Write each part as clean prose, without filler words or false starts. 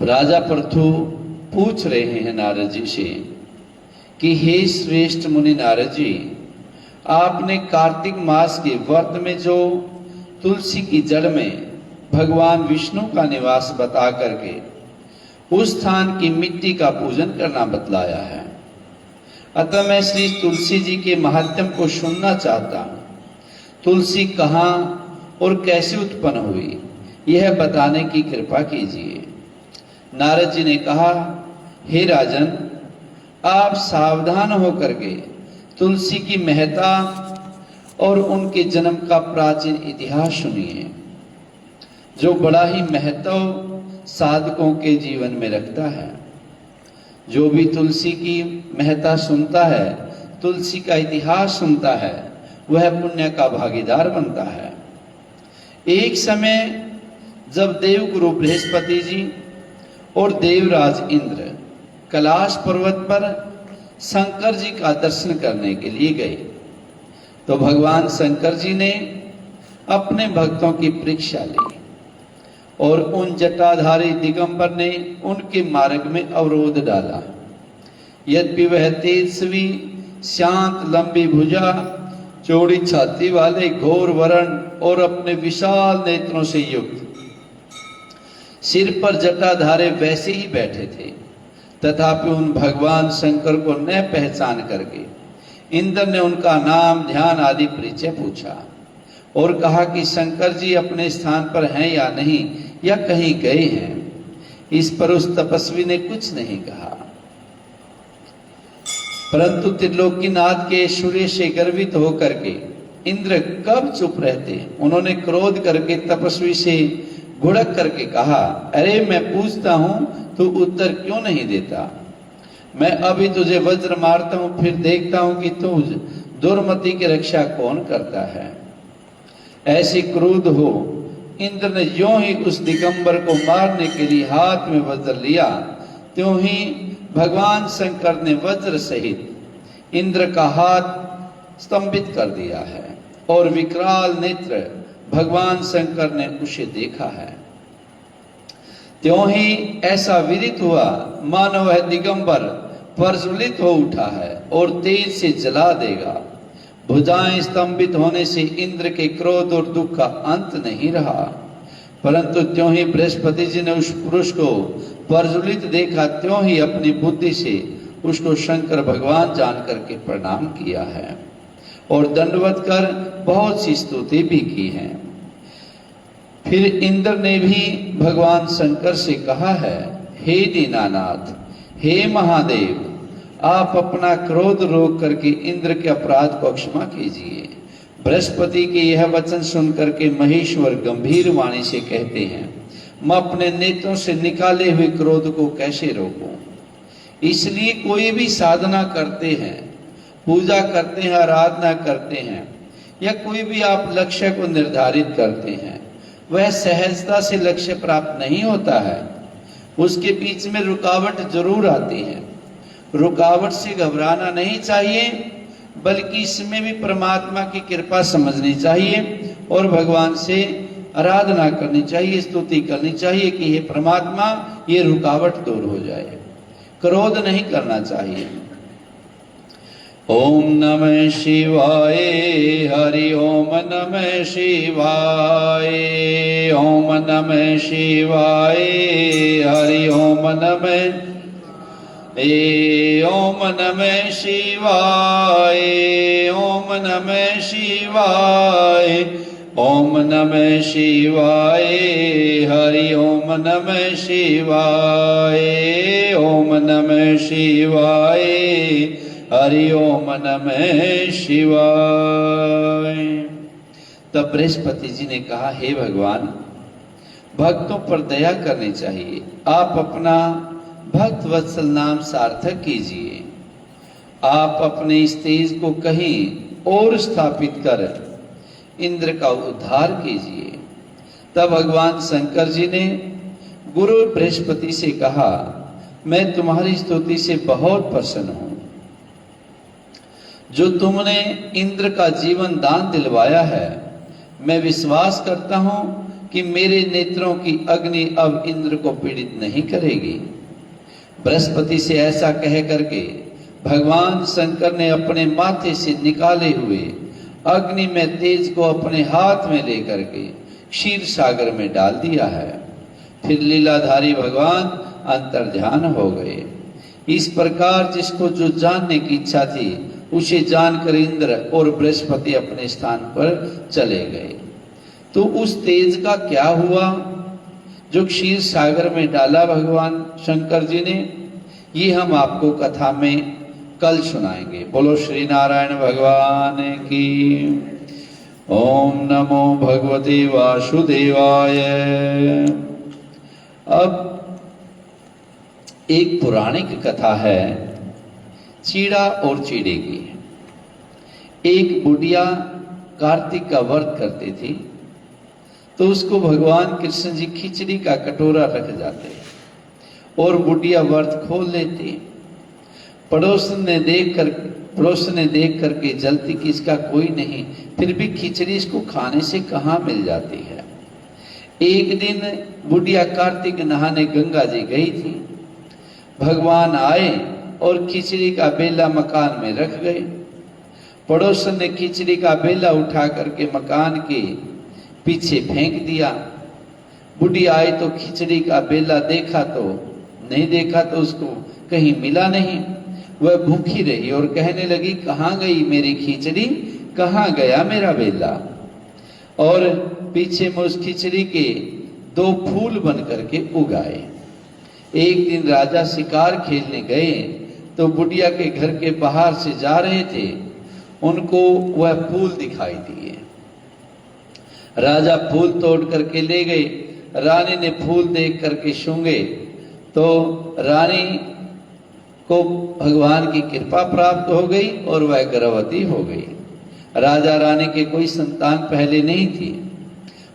राजा पृथु पूछ रहे हैं नारद जी से कि हे श्रेष्ठ मुनि नारद जी, आपने कार्तिक मास के व्रत में जो तुलसी की जड़ में भगवान विष्णु का निवास बता करके उस स्थान की मिट्टी का पूजन करना बतलाया है। अतः मैं श्री तुलसी जी के महात्म्य को सुनना चाहता हूँ। तुलसी कहाँ और कैसे उत्पन्न हुई, यह बताने की कृपा कीजिए। नारद जी ने कहा, हे राजन, आप सावधान होकर के तुलसी की महत्ता और उनके जन्म का प्राचीन इतिहास सुनिए, जो बड़ा ही महत्व साधकों के जीवन में रखता है। जो भी तुलसी की महत्ता सुनता है, तुलसी का इतिहास सुनता है, वह पुण्य का भागीदार बनता है। एक समय जब देवगुरु बृहस्पति जी और देवराज इंद्र कैलाश पर्वत पर शंकर जी का दर्शन करने के लिए गए, तो भगवान शंकर जी ने अपने भक्तों की परीक्षा ली और उन जटाधारी दिगंबर ने उनके मार्ग में अवरोध डाला। यद्यपि वह तेजस्वी, शांत, लंबी भुजा, चौड़ी छाती वाले, घोर वर्ण और अपने विशाल नेत्रों से युक्त, सिर पर जटाधारे वैसे ही बैठे थे, तथापि उन भगवान शंकर को न पहचान करके इंद्र ने उनका नाम, ध्यान आदि परिचय पूछा और कहा कि शंकर जी अपने स्थान पर हैं या नहीं, या कहीं गए हैं। इस पर उस तपस्वी ने कुछ नहीं कहा, परंतु त्रिलोकीनाथ के ऐश्वर्य से गर्वित होकर के इंद्र कब चुप रहते। उन्होंने क्रोध करके तपस्वी से घुड़क करके कहा, अरे मैं पूछता हूं, तू उत्तर क्यों नहीं देता? मैं अभी तुझे वज्र मारता हूं, फिर देखता हूं कि तू दुर्मति की रक्षा कौन करता है। ऐसे क्रोध हो इंद्र ने यों ही उस दिगंबर को मारने के लिए हाथ में वज्र लिया, त्यों ही भगवान शंकर ने वज्र सहित इंद्र का हाथ स्तंभित कर दिया है और विकराल नेत्र भगवान शंकर ने उसे देखा है। त्यों ही ऐसा विदित हुआ मानो वह दिगंबर प्रज्वलित हो उठा है और तेज से जला देगा। भुजाएं स्तंभित होने से इंद्र के क्रोध और दुख का अंत नहीं रहा, परंतु त्यों ही बृहस्पति जी ने उस पुरुष को प्रज्वलित देखा, त्यों ही अपनी बुद्धि से उसको शंकर भगवान जान करके प्रणाम किया है और दंडवत कर बहुत सी स्तुति भी की है। फिर इंद्र ने भी भगवान शंकर से कहा है, हे दीनानाथ, हे महादेव, आप अपना क्रोध रोक करके इंद्र के अपराध को क्षमा कीजिए। बृहस्पति के यह वचन सुनकर के महेश्वर गंभीर वाणी से कहते हैं, मैं अपने नेत्रों से निकाले हुए क्रोध को कैसे रोकूं? इसलिए कोई भी साधना करते हैं, पूजा करते हैं, आराधना करते हैं, या कोई भी आप लक्ष्य को निर्धारित करते हैं, वह सहजता से लक्ष्य प्राप्त नहीं होता है। उसके बीच में रुकावट जरूर आती है। रुकावट से घबराना नहीं चाहिए, बल्कि इसमें भी परमात्मा की कृपा समझनी चाहिए और भगवान से आराधना करनी चाहिए, स्तुति करनी चाहिए कि हे परमात्मा, ये रुकावट दूर हो जाए। क्रोध नहीं करना चाहिए। ओम नमः शिवाय, हरि ओम नमः शिवाय, ओम नमः शिवाय, हरि ओम नमः, ओम नमः शिवाय, ओम नमः शिवाय, ओम नमः शिवाय, हरि ओम नमः शिवाय, ओम नमः शिवाय, हरि ओम नमः शिवाय। तब बृहस्पति जी ने कहा, हे भगवान, भक्तों पर दया करनी चाहिए। आप अपना भक्त वत्सल नाम सार्थक कीजिए। आप अपने इस तेज को कहीं और स्थापित कर इंद्र का उद्धार कीजिए। तब भगवान शंकर जी ने गुरु बृहस्पति से कहा, मैं तुम्हारी स्तुति से बहुत प्रसन्न हूं। जो तुमने इंद्र का जीवन दान दिलवाया है, मैं विश्वास करता हूं कि मेरे नेत्रों की अग्नि अब इंद्र को पीड़ित नहीं करेगी। बृहस्पति से ऐसा कह करके भगवान शंकर ने अपने माथे से निकाले हुए अग्नि में तेज को अपने हाथ में लेकर के क्षीर सागर में डाल दिया है। फिर लीलाधारी भगवान अंतर्ध्यान हो गए। इस प्रकार जिसको जो जानने की इच्छा थी उसे जानकर इंद्र और बृहस्पति अपने स्थान पर चले गए। तो उस तेज का क्या हुआ जो क्षीर सागर में डाला भगवान शंकर जी ने, ये हम आपको कथा में कल सुनाएंगे। बोलो श्री नारायण भगवान की। ओम नमो भगवते वासुदेवाय। अब एक पौराणिक कथा है चीड़ा और चीड़े की। एक बुढ़िया कार्तिक का व्रत करती थी, तो उसको भगवान कृष्ण जी खिचड़ी का कटोरा रख जाते और बुढ़िया व्रत खोल लेती। पड़ोसन ने देख करके जलती कि इसका कोई नहीं, फिर भी खिचड़ी इसको खाने से कहाँ मिल जाती है। एक दिन बुढ़िया कार्तिक नहाने गंगा जी गई थी। भगवान आए और खिचड़ी का बेला मकान में रख गए। पड़ोसन ने खिचड़ी का बेला उठा करके मकान के पीछे फेंक दिया। बुढ़ी आई तो खिचड़ी का बेला देखा तो नहीं, देखा तो उसको कहीं मिला नहीं। वह भूखी रही और कहने लगी, कहाँ गई मेरी खिचड़ी, कहाँ गया मेरा बेला। और पीछे में उस खिचड़ी के 2 फूल बन करके उगाए। एक दिन राजा शिकार खेलने गए तो बुढ़िया के घर के बाहर से जा रहे थे, उनको वह फूल दिखाई दिए। राजा फूल तोड़ करके ले गए। रानी ने फूल देख करके सूंघे तो रानी को भगवान की कृपा प्राप्त हो गई और वह गर्भवती हो गई। राजा रानी के कोई संतान पहले नहीं थी।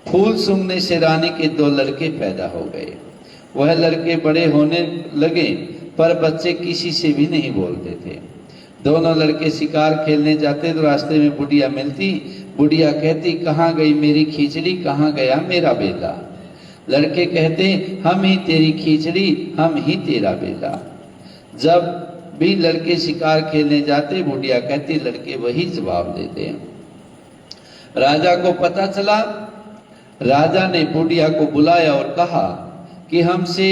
फूल सूंघने से रानी के 2 लड़के पैदा हो गए। वह लड़के बड़े होने लगे पर बच्चे किसी से भी नहीं बोलते थे। दोनों लड़के शिकार खेलने जाते तो रास्ते में बुढ़िया मिलती। बुढ़िया कहती, कहाँ गई मेरी खिचड़ी, कहाँ गया मेरा बेला। लड़के कहते, हम ही तेरी खिचड़ी, हम ही तेरा बेला। जब भी लड़के शिकार खेलने जाते बुढ़िया कहती, लड़के वही जवाब देते। राजा को पता चला। राजा ने बुढ़िया को बुलाया और कहा कि हमसे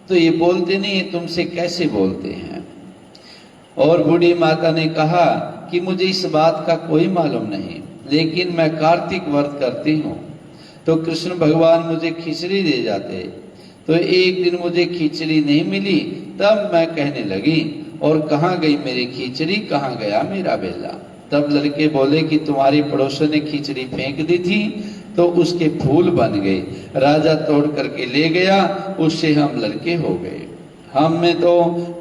तो ये बोलते नहीं, तुमसे कैसे बोलते हैं। और बूढ़ी माता ने कहा कि मुझे इस बात का कोई मालूम नहीं, लेकिन मैं कार्तिक व्रत करती हूँ तो कृष्ण भगवान मुझे खिचड़ी दे जाते। तो एक दिन मुझे खिचड़ी नहीं मिली, तब मैं कहने लगी, और कहाँ गई मेरी खिचड़ी, कहाँ गया मेरा बेला। तब लड़के बोले कि तुम्हारी पड़ोसन ने खिचड़ी फेंक दी थी तो उसके फूल बन गए। राजा तोड़ करके ले गया, उससे हम लड़के हो गए। हम में तो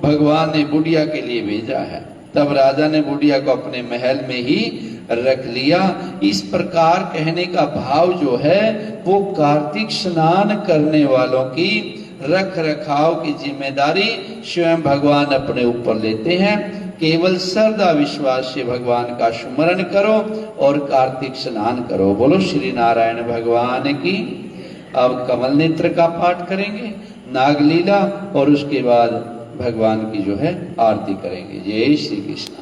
भगवान ने बुढ़िया के लिए भेजा है। तब राजा ने बुढ़िया को अपने महल में ही रख लिया। इस प्रकार कहने का भाव जो है वो कार्तिक स्नान करने वालों की रख रखाव की जिम्मेदारी स्वयं भगवान अपने ऊपर लेते हैं। केवल श्रद्धा विश्वास से भगवान का स्मरण करो और कार्तिक स्नान करो। बोलो श्री नारायण भगवान की। अब कमल नेत्र का पाठ करेंगे, नागलीला, और उसके बाद भगवान की जो है आरती करेंगे। जय श्री कृष्ण।